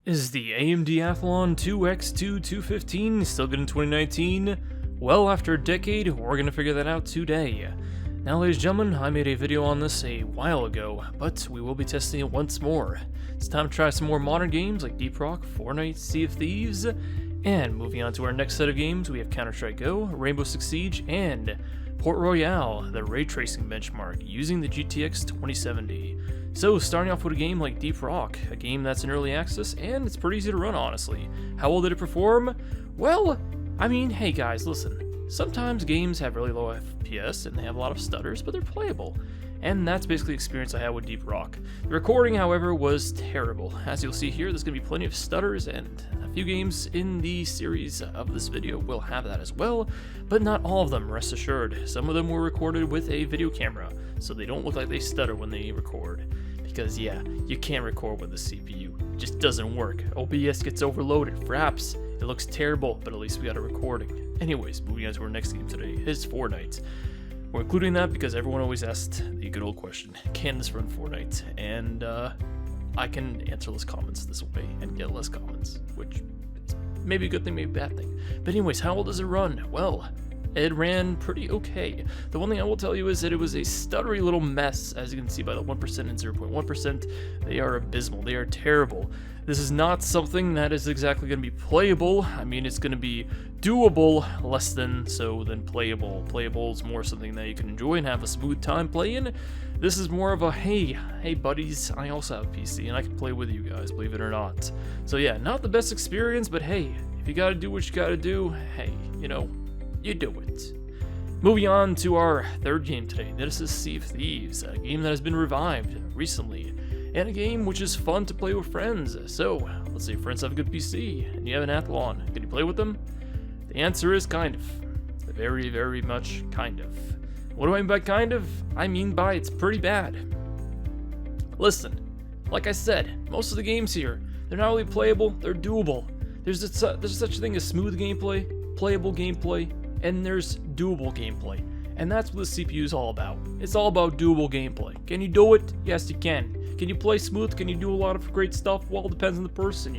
Is the AMD Athlon 2X2215 still good in 2019? Well, after a decade, we're going to figure that out today. Now, ladies and gentlemen, I made a video on this a while ago, but we will be testing it once more. It's time to try some more modern games like Deep Rock, Fortnite, Sea of Thieves, and moving on to our next set of games, we have Counter-Strike Go, Rainbow Six Siege, and Port Royale, the ray tracing benchmark, using the GTX 2070. So, starting off with a game like Deep Rock, a game that's in early access, and it's pretty easy to run, honestly. How well did it perform? Well, I mean, hey guys, listen. Sometimes games have really low FPS and they have a lot of stutters, but they're playable. And that's basically the experience I had with Deep Rock. The recording, however, was terrible. As you'll see here, there's going to be plenty of stutters, and a few games in the series of this video will have that as well, but not all of them, rest assured. Some of them were recorded with a video camera, so they don't look like they stutter when they record. Because yeah, you can't record with the CPU. It just doesn't work. OBS gets overloaded. For apps, it looks terrible, but at least we got a recording. Anyways, moving on to our next game today is Fortnite. We're including that because everyone always asked the good old question, can this run Fortnite? And I can answer less comments this way and get less comments, which is maybe a good thing, maybe a bad thing. But anyways, how well does it run? Well, it ran pretty okay. The one thing I will tell you is that it was a stuttery little mess, as you can see by the 1% and 0.1%. They are abysmal. They are terrible. This is not something that is exactly going to be playable. I mean, it's going to be doable, less than playable. Playable is more something that you can enjoy and have a smooth time playing. This is more of a, hey buddies, I also have a PC and I can play with you guys, believe it or not. So yeah, not the best experience, but hey, if you gotta do what you gotta do, hey, you do it. Moving on to our third game today. This is Sea of Thieves, a game that has been revived recently, and a game which is fun to play with friends. So, let's say friends have a good PC, and you have an Athlon. Can you play with them? The answer is kind of. Very, very much kind of. What do I mean by kind of? I mean by it's pretty bad. Listen, like I said, most of the games here, they're not really playable, they're doable. There's such a thing as smooth gameplay, playable gameplay, and there's doable gameplay. And that's what the CPU is all about. It's all about doable gameplay. Can you do it? Yes, you can. Can you play smooth? Can you do a lot of great stuff? Well, it depends on the person,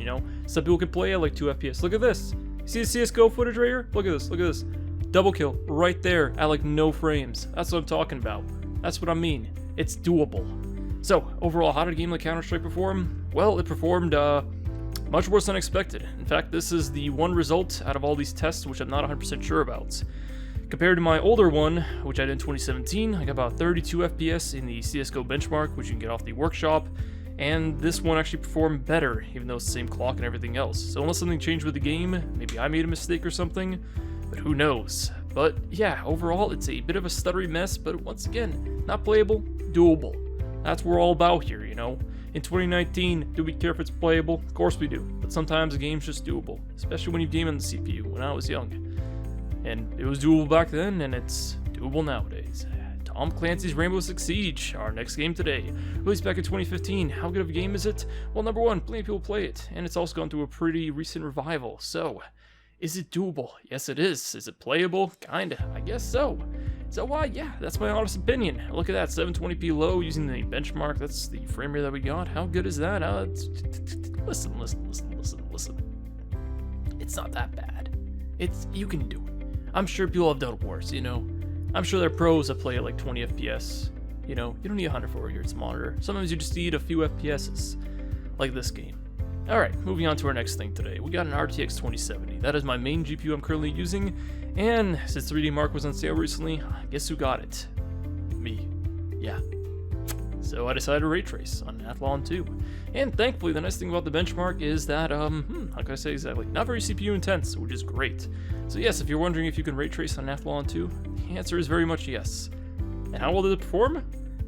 Some people can play at like 2 FPS. Look at this. See the CSGO footage right here? Look at this, look at this. Double kill right there at like no frames. That's what I'm talking about. That's what I mean. It's doable. So, overall, how did a game like Counter-Strike perform? Well, it performed much worse than expected. In fact, this is the one result out of all these tests which I'm not 100% sure about. Compared to my older one, which I did in 2017, I got about 32 FPS in the CSGO benchmark, which you can get off the workshop, and this one actually performed better, even though it's the same clock and everything else. So unless something changed with the game, maybe I made a mistake or something, but who knows. But yeah, overall, it's a bit of a stuttery mess, but once again, not playable, doable. That's what we're all about here, In 2019, do we care if it's playable? Of course we do, but sometimes a game's just doable, especially when you game on the CPU, when I was young. And it was doable back then, and it's doable nowadays. Tom Clancy's Rainbow Six Siege, our next game today. Released back in 2015, how good of a game is it? Well, number one, plenty of people play it, and it's also gone through a pretty recent revival, so is it doable? Yes, it is. Is it playable? Kinda, I guess so. So, yeah, that's my honest opinion. Look at that, 720p low using the benchmark. That's the frame rate that we got. How good is that? Listen. It's not that bad. You can do it. I'm sure people have done worse, I'm sure there are pros that play at like 20 FPS. You don't need a 140 Hz monitor. Sometimes you just need a few FPSs, like this game. Alright, moving on to our next thing today. We got an RTX 2070. That is my main GPU I'm currently using, and since 3D Mark was on sale recently, guess who got it? Me. Yeah. So I decided to ray trace on Athlon 2. And thankfully, the nice thing about the benchmark is that, how can I say exactly? Not very CPU intense, which is great. So yes, if you're wondering if you can ray trace on Athlon 2, the answer is very much yes. And how well did it perform?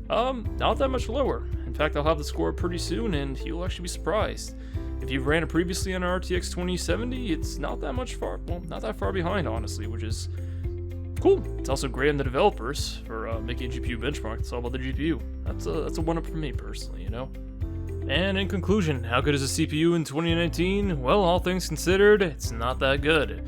Not that much lower. In fact, I'll have the score pretty soon, and you'll actually be surprised. If you've ran it previously on an RTX 2070, it's not that far behind, honestly, which is cool. It's also great on the developers for making a GPU benchmark. It's all about the GPU. That's a one-up for me, personally, And in conclusion, how good is the CPU in 2019? Well, all things considered, it's not that good.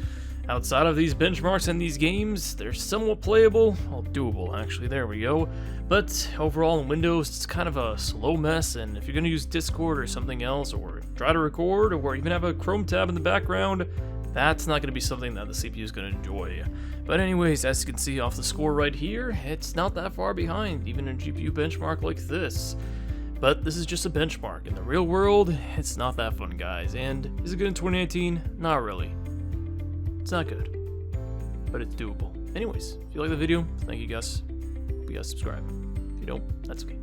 Outside of these benchmarks and these games, they're somewhat playable, well, doable actually, there we go. But overall in Windows, it's kind of a slow mess, and if you're gonna use Discord or something else, or try to record, or even have a Chrome tab in the background, that's not gonna be something that the CPU is gonna enjoy. But anyways, as you can see off the score right here, it's not that far behind, even a GPU benchmark like this. But this is just a benchmark. In the real world, it's not that fun, guys. And is it good in 2019? Not really. It's not good, but it's doable. Anyways, if you like the video, thank you guys. Hope you guys subscribe. If you don't, that's okay.